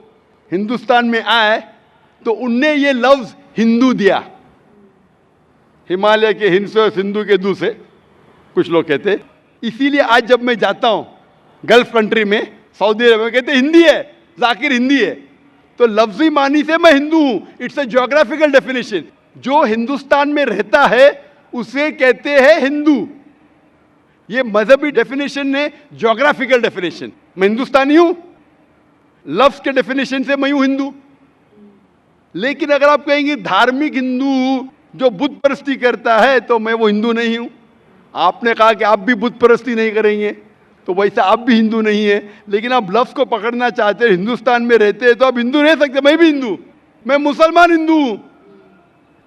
हिंदुस्तान में आए तो उनने ये लफ्ज हिंदू दिया। हिमालय के हिंद से और सिंधु के दू से कुछ लोग कहते। इसीलिए आज जब मैं जाता हूं गल्फ कंट्री में, सऊदी अरब में, कहते हिंदी है, जाकिर हिंदी है। तो लफ्जी मानी से मैं हिंदू हूं। It's a geographical definition. जो हिंदुस्तान में रहता है उसे कहते हैं हिंदू। ये मजहबी डेफिनेशन ने ज्योग्राफिकल डेफिनेशन। मैं हिंदुस्तानी हूं, लफ्ज के डेफिनेशन से मैं हूं हिंदू। लेकिन अगर आप कहेंगे धार्मिक हिंदू जो बुत परस्ती करता है, तो मैं वो हिंदू नहीं हूं। आपने कहा कि आप भी बुत परस्ती नहीं करेंगे, तो वैसे आप भी हिंदू नहीं है। लेकिन आप लफ्ज को पकड़ना चाहते हैं, हिंदुस्तान में रहते हैं तो आप हिंदू रह सकते। मैं भी हिंदू, मैं मुसलमान हिंदू हूं।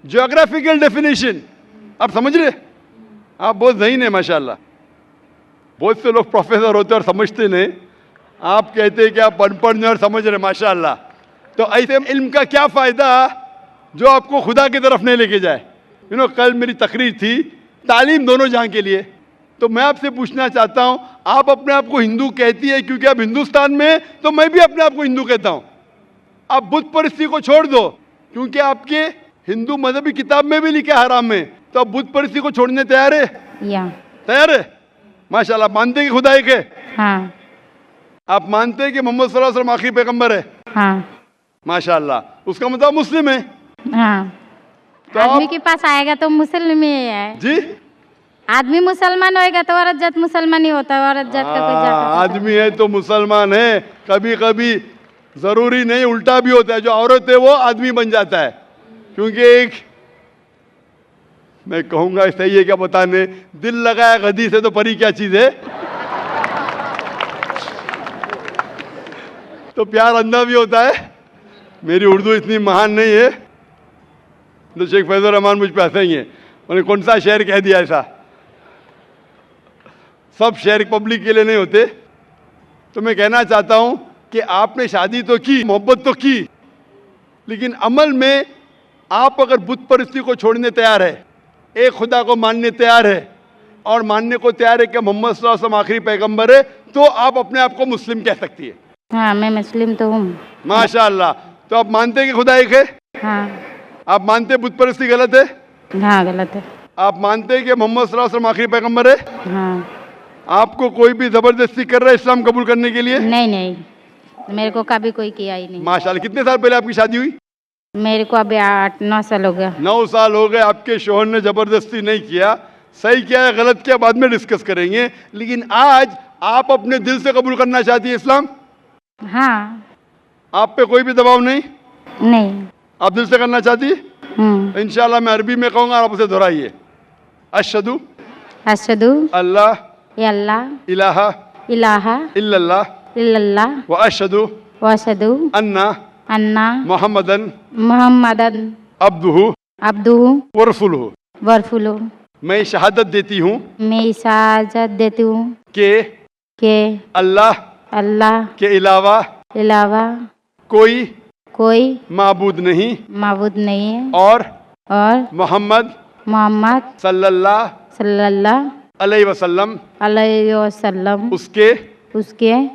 ज्योग्राफिकल डेफिनेशन आप समझ रहे? आप बहुत ज़हीन है माशाल्लाह। बहुत से लोग प्रोफेसर होते और समझते नहीं। आप कहते हैं कि आप अनपढ़ नहीं और समझ रहे, माशाल्लाह। तो ऐसे इल्म का क्या फ़ायदा जो आपको खुदा की तरफ नहीं लेके जाए? कल मेरी तकरीर थी तालीम दोनों जहां के लिए, तो मैं आपसे पूछना चाहता हूं, आप अपने आप को हिंदू कहती है क्योंकि आप हिंदुस्तान में हैं, तो मैं भी अपने आप को हिंदू कहता हूं। आप बुत परस्ती को छोड़ दो क्योंकि आपके हिंदू मजहबी किताब में भी लिखा है हराम में, तो आप बुत परस्ती को छोड़ने तैयार है? या तैयार है? माशाल्लाह। मानते हैं कि खुदा एक है? हाँ आप मानते हैं कि मोहम्मद सल्लल्लाहु अलैहि वसल्लम आखिरी पैगंबर है? हाँ माशाल्लाह। उसका मतलब मुस्लिम है? हाँ। तो आदमी आप के पास आएगा तो मुस्लिम ही है। जी, आदमी मुसलमान होएगा तो औरत जात मुसलमान ही होता है। औरत जात का कोई जात आदमी है तो मुसलमान है। कभी कभी जरूरी नहीं, उल्टा भी होता है, जो औरत है वो आदमी बन जाता है। क्योंकि एक मैं कहूंगा सही है क्या बताने, दिल लगाया गधी से तो परी क्या चीज है। तो प्यार अंधा भी होता है। मेरी उर्दू इतनी महान नहीं है तो शेख फैजुर रहमान मुझ पे हंसेंगे, उन्होंने कौन सा शेर कह दिया ऐसा। सब शेर पब्लिक के लिए नहीं होते। तो मैं कहना चाहता हूं कि आपने शादी तो की, मोहब्बत तो की, लेकिन अमल में आप अगर बुत परस्ती को छोड़ने तैयार है, एक खुदा को मानने तैयार है और मानने को तैयार है कि मोहम्मद सल्लल्लाहु अलैहि वसल्लम आखिरी पैगंबर है, तो आप अपने आप को मुस्लिम कह सकती है। हाँ मैं मुस्लिम तो हूँ। माशाअल्लाह। तो आप मानते हैं कि खुदा एक है? हाँ आप मानते हैं बुत परस्ती गलत है? हाँ गलत है। आप मानते हैं कि मोहम्मद सल्लल्लाहु अलैहि वसल्लम आखिरी पैगंबर है? हाँ आपको कोई भी जबरदस्ती कर रहा है इस्लाम कबूल करने के लिए? नहीं नहीं, मेरे को कभी कोई किया ही नहीं। माशाअल्लाह। कितने साल पहले आपकी शादी हुई? मेरे को अभी 8-9 साल हो गया। 9 साल हो गए। आपके शोहर ने जबरदस्ती नहीं किया। सही किया है गलत किया बाद में डिस्कस करेंगे, लेकिन आज आप अपने दिल से कबूल करना चाहती है इस्लाम? हाँ। आप पे कोई भी दबाव नहीं? नहीं। आप दिल से करना चाहती है? इंशाल्लाह मैं अरबी में कहूँगा, आप उसे दोहराइए। अशहदु अशहदु अल्लाह अल्लाह इलाहा इलाहा इल्लल्लाह इल्लल्लाह व अशहदु व अशहदु अन्ना अन्ना मुहम्मदन मुहम्मदन अब्दुहु अब्दुहु व रसूलुहु। व रसूलुहु। मैं शहादत देती हूँ मैं इजाज़त देती हूँ कि अल्लाह के अलावा कोई माबूद नहीं माबूद नहीं है और और मोहम्मद सल्लल्लाहु अलैहि वसल्लम अलैहि वसल्लम उसके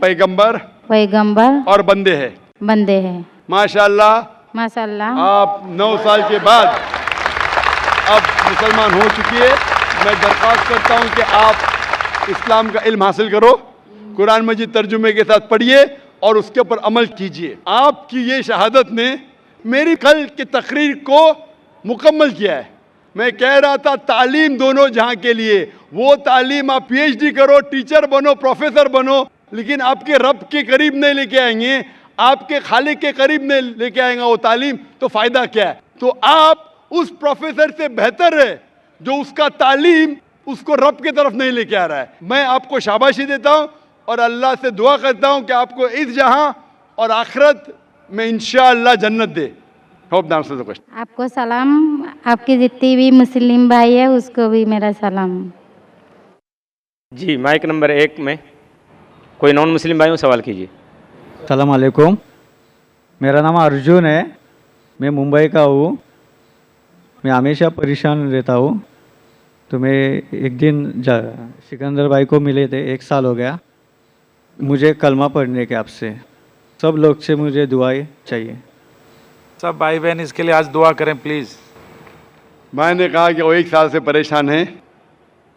पैगंबर पैगंबर और बंदे हैं। माशाअल्लाह। माशाअल्लाह। आप 9 साल के बाद अब मुसलमान हो चुकी है। मैं दरख्वास्त करता हूं कि आप इस्लाम का इल्म हासिल करो, कुरान मजीद तर्जुमे के साथ पढ़िए और उसके ऊपर अमल कीजिए। आपकी ये शहादत ने मेरी कल की तकरीर को मुकम्मल किया है। मैं कह रहा था तालीम दोनों जहां के लिए, वो तालीम आप PhD करो, टीचर बनो, प्रोफेसर बनो, लेकिन आपके रब के करीब नहीं लेके आएंगे, आपके खालिक के करीब नहीं लेके आएगा वो तालीम, तो फायदा क्या है? तो आप उस प्रोफेसर से बेहतर है जो उसका तालीम उसको रब की तरफ नहीं लेके आ रहा है। मैं आपको शाबाशी देता हूं और अल्लाह से दुआ करता हूं कि आपको इस जहां और आखिरत में इंशाअल्लाह जन्नत दे। होप नाम से क्वेश्चन। आपको सलाम, आपकी जितनी भी मुस्लिम भाई है उसको भी मेरा सलाम। जी माइक नंबर 1 में कोई नॉन मुस्लिम भाई हो सवाल कीजिए। सलाम अलैकुम, मेरा नाम अर्जुन है, मैं मुंबई का हूँ। मैं हमेशा परेशान रहता हूँ। तो मैं एक दिन सिकंदर भाई को मिले थे, 1 साल हो गया। मुझे कलमा पढ़ने के आपसे सब लोग से मुझे दुआएं चाहिए। सब भाई बहन इसके लिए आज दुआ करें प्लीज़। मैंने कहा कि वो 1 साल से परेशान है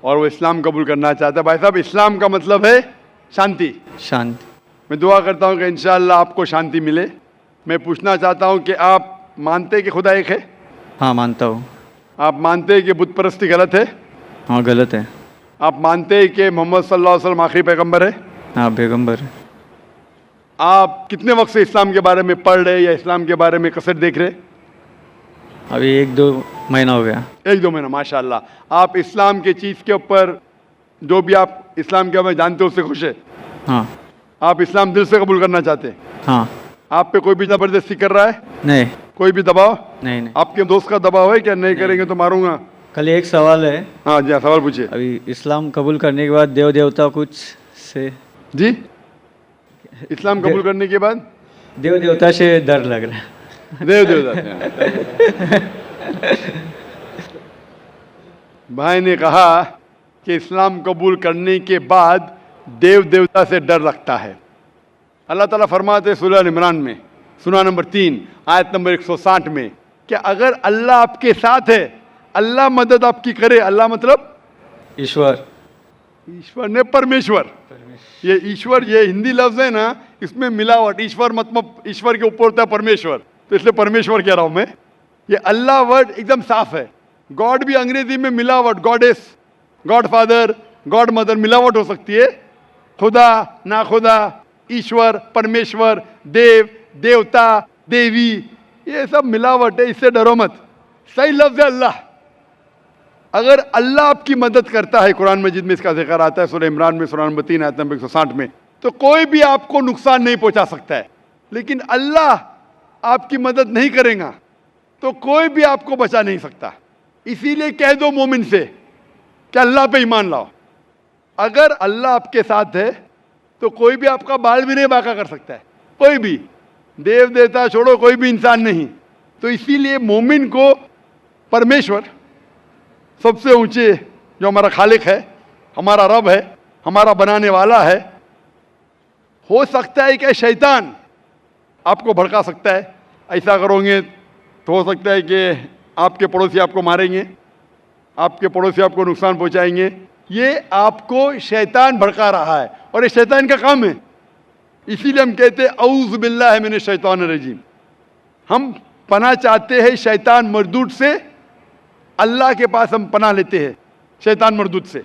और वो इस्लाम कबूल करना चाहता है। भाई साहब, इस्लाम का मतलब है शांति। शांति। मैं दुआ करता हूँ कि इंशाअल्लाह आपको शांति मिले। मैं पूछना चाहता हूँ कि आप मानते हैं कि खुदा एक है? हाँ मानता हूँ। आप मानते हैं कि बुत परस्ती गलत है? हाँ गलत है। आप मानते हैं कि मोहम्मद सल्लल्लाहु अलैहि वसल्लम आखिरी पैगंबर है? हाँ पैगंबर है। आप कितने वक्त से इस्लाम के बारे में पढ़ रहे या इस्लाम के बारे में कसर देख रहे? अभी 1-2 महीना हो गया। 1-2 महीना। माशाअल्लाह। आप इस्लाम के चीज़ के ऊपर जो भी आप इस्लाम के बारे में जानते हो उससे खुश है? हाँ। आप इस्लाम दिल से कबूल करना चाहते हैं? हाँ। आप पे कोई भी ज़बरदस्ती कर रहा है? नहीं। कोई भी दबाव? नहीं। आपके दोस्त का दबाव है क्या? नहीं करेंगे तो मारूंगा? कल एक सवाल है। हाँ जी, सवाल पूछिए। अभी इस्लाम कबूल करने के बाद देव देवता कुछ से जी, इस्लाम कबूल करने के बाद देव देवता से डर लग रहा है। देव देवता। देव देवता से डर लग रहा है। देव देवता। देव देवता से डर लग रहा है। माशाअल्लाह। माशाअल्लाह। माशाअल्लाह। माशाअल्लाह। माशाअल्लाह। माशाअल्लाह। माशाअल्लाह। माशाअल्लाह। देव देवता। भाई ने कहा कि इस्लाम कबूल करने के बाद देव देवता से डर लगता है। अल्लाह ताला फरमाते हैं सूरह इमरान में सूरा नंबर 3 आयत नंबर 160 में कि अगर अल्लाह आपके साथ है, अल्लाह मदद आपकी करे, अल्लाह मतलब ईश्वर, ईश्वर ने परमेश्वर, ये ईश्वर ये हिंदी लफ्ज है ना, इसमें मिलावट, ईश्वर मतलब ईश्वर के ऊपर होता है परमेश्वर, तो इसलिए परमेश्वर कह रहा हूं मैं। ये अल्लाह वर्ड एकदम साफ है। गॉड भी अंग्रेजी में मिलावट, goddess, God father, God mother मिलावट हो सकती है। खुदा, ना खुदा, ईश्वर, परमेश्वर, देव, देवता, देवी, ये सब मिलावट है, इससे डरो मत। सही लफ्ज है अल्लाह। अगर अल्लाह आपकी मदद करता है, कुरान मजीद में इसका जिक्र आता है सूरह इमरान में सूरा नंबर 3 आयत नंबर 160 में, तो कोई भी आपको नुकसान नहीं पहुंचा सकता है। लेकिन अल्लाह आपकी मदद नहीं करेगा तो कोई भी आपको बचा नहीं सकता। इसीलिए कह दो मोमिन से कि अल्लाह पे ईमान लाओ। अगर अल्लाह आपके साथ है तो कोई भी आपका बाल भी नहीं बांका कर सकता है, कोई भी, देव देवता छोड़ो, कोई भी इंसान नहीं। तो इसीलिए मोमिन को परमेश्वर, सबसे ऊंचे जो हमारा खालिक है, हमारा रब है, हमारा बनाने वाला है, हो सकता है कि शैतान आपको भड़का सकता है, ऐसा करोगे तो हो सकता है कि आपके पड़ोसी आपको मारेंगे, आपके पड़ोसी आपको नुकसान पहुंचाएंगे। ये आपको शैतान भड़का रहा है और ये शैतान का काम है। इसीलिए हम कहते हैं औज़ु बिल्लाहि मिनश शैतानिर रजीम। हम पनाह चाहते हैं शैतान मरदूद से, अल्लाह के पास हम पनाह लेते हैं शैतान मरदूद से।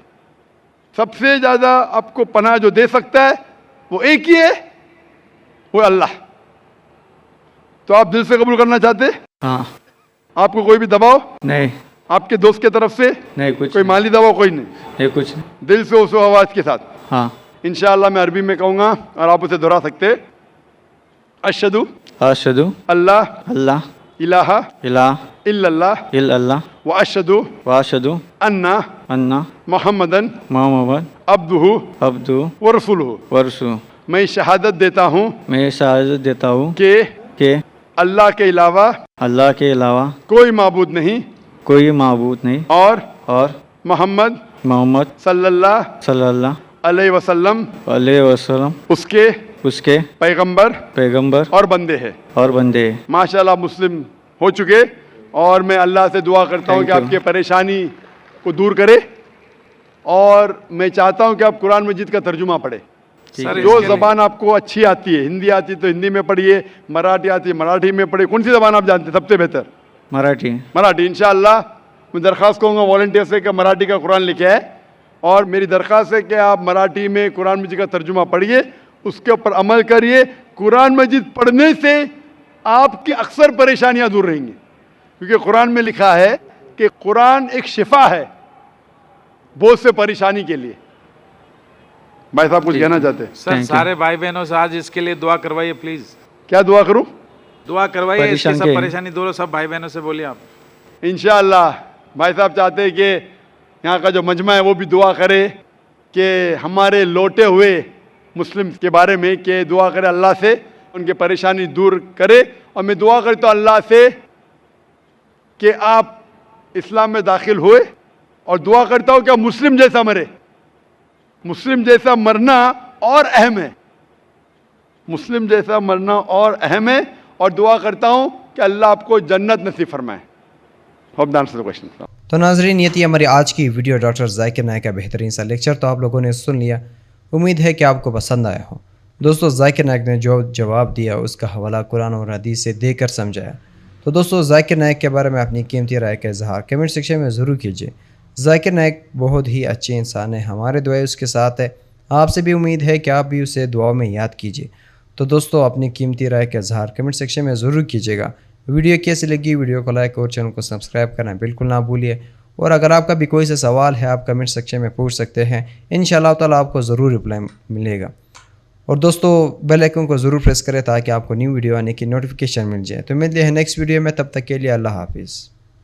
सबसे ज़्यादा आपको पनाह जो दे सकता है वो एक ही है, वो अल्लाह। तो आप दिल से कबूल करना चाहते? हाँ। आपको कोई भी दबाव नहीं, आपके दोस्त की तरफ से नहीं कुछ कोई माली दबाव कोई नहीं, ये कुछ नहीं। दिल से उस आवाज़ के साथ। हाँ। इंशाअल्लाह मैं अरबी में कहूँगा और आप उसे दोहरा सकते। अशहदु अशहदु अल्लाह अल्लाह इलाहा इलाह इल्लल्लाह इल्लल्लाह व अशहदु व अशहदु अन्ना अन्ना मुहम्मदन मोहम्मद अब्दुहु अब्दु व रसूलुहु। वरसू। मैं शहादत देता हूँ मैं शहादत देता हूँ कि अल्लाह के अलावा कोई माबूद नहीं, कोई माबूद नहीं, और मोहम्मद सल्लल्लाहु अलैहि वसल्लम उसके पैगंबर और बंदे हैं। माशाल्लाह मुस्लिम हो चुके और मैं अल्लाह से दुआ करता हूँ कि आपके परेशानी को दूर करे और मैं चाहता हूँ कि आप कुरान मजीद का तर्जुमा पढ़े। जो ज़बान आपको अच्छी आती है, हिंदी आती है तो हिंदी में पढ़िए, मराठी आती है मराठी में पढ़िए। कौन सी ज़बान आप जानते हैं सबसे बेहतर? मराठी। इंशाअल्लाह मैं दरख्वास्त करूँगा वॉलंटियर से कि मराठी का कुरान लिखे है और मेरी दरख्वास्त है कि आप मराठी में कुरान मजीद का तर्जुमा पढ़िए, उसके ऊपर अमल करिए। कुरान मजीद पढ़ने से आपकी अक्सर परेशानियाँ दूर रहेंगी, क्योंकि कुरान में लिखा है कि कुरान एक शिफा है बहुत से परेशानी के लिए। भाई साहब कुछ कहना चाहते हैं? सर सारे भाई बहनों से आज इसके लिए दुआ करवाइए प्लीज। क्या दुआ करूं? दुआ करवाइए, इसकी सब परेशानी दूर हो। सब भाई बहनों से बोलिए आप। इंशाअल्लाह भाई साहब चाहते हैं कि यहाँ का जो मजमा है वो भी दुआ करे कि हमारे लौटे हुए मुस्लिम के बारे में कि दुआ करे अल्लाह से उनके परेशानी दूर करे। और मैं दुआ करता हूँ अल्लाह से कि आप इस्लाम में दाखिल हुए और दुआ करता हूँ कि आप मुस्लिम जैसा मरे। मुस्लिम जैसा मरना और अहम है, मुस्लिम जैसा मरना और अहम है। और दुआ करता हूँ कि अल्लाह आपको जन्नत नसीब फरमाए। तो नाजरीन ये थी हमारी आज की वीडियो डॉक्टर जाकिर नायक का बेहतरीन सा लेक्चर। तो आप लोगों ने सुन लिया, उम्मीद है कि आपको पसंद आया हो। दोस्तों जाकिर नायक ने जो जवाब दिया उसका हवाला कुरान और हदीस से देकर समझाया। तो दोस्तों जाकिर नायक के बारे में अपनी कीमती राय का इजहार कमेंट सेक्शन में ज़रूर कीजिए। जाकिर नायक बहुत ही अच्छे इंसान है, हमारे दुआएं उसके साथ है। आपसे भी उम्मीद है कि आप भी उसे दुआ में याद कीजिए। तो दोस्तों अपनी कीमती राय का इजहार कमेंट सेक्शन में ज़रूर कीजिएगा। वीडियो कैसी लगी वीडियो को लाइक और चैनल को सब्सक्राइब करना बिल्कुल ना भूलिए। और अगर आपका भी कोई सा सवाल है आप कमेंट सेक्शन में पूछ सकते हैं, इंशाअल्लाह ताला आपको ज़रूर रिप्लाई मिलेगा। और दोस्तों बेल आइकन को ज़रूर प्रेस करें ताकि आपको न्यू वीडियो आने की नोटिफिकेशन मिल जाए। तो मिलते हैं नेक्स्ट वीडियो में, तब तक के लिए अल्लाह हाफिज़।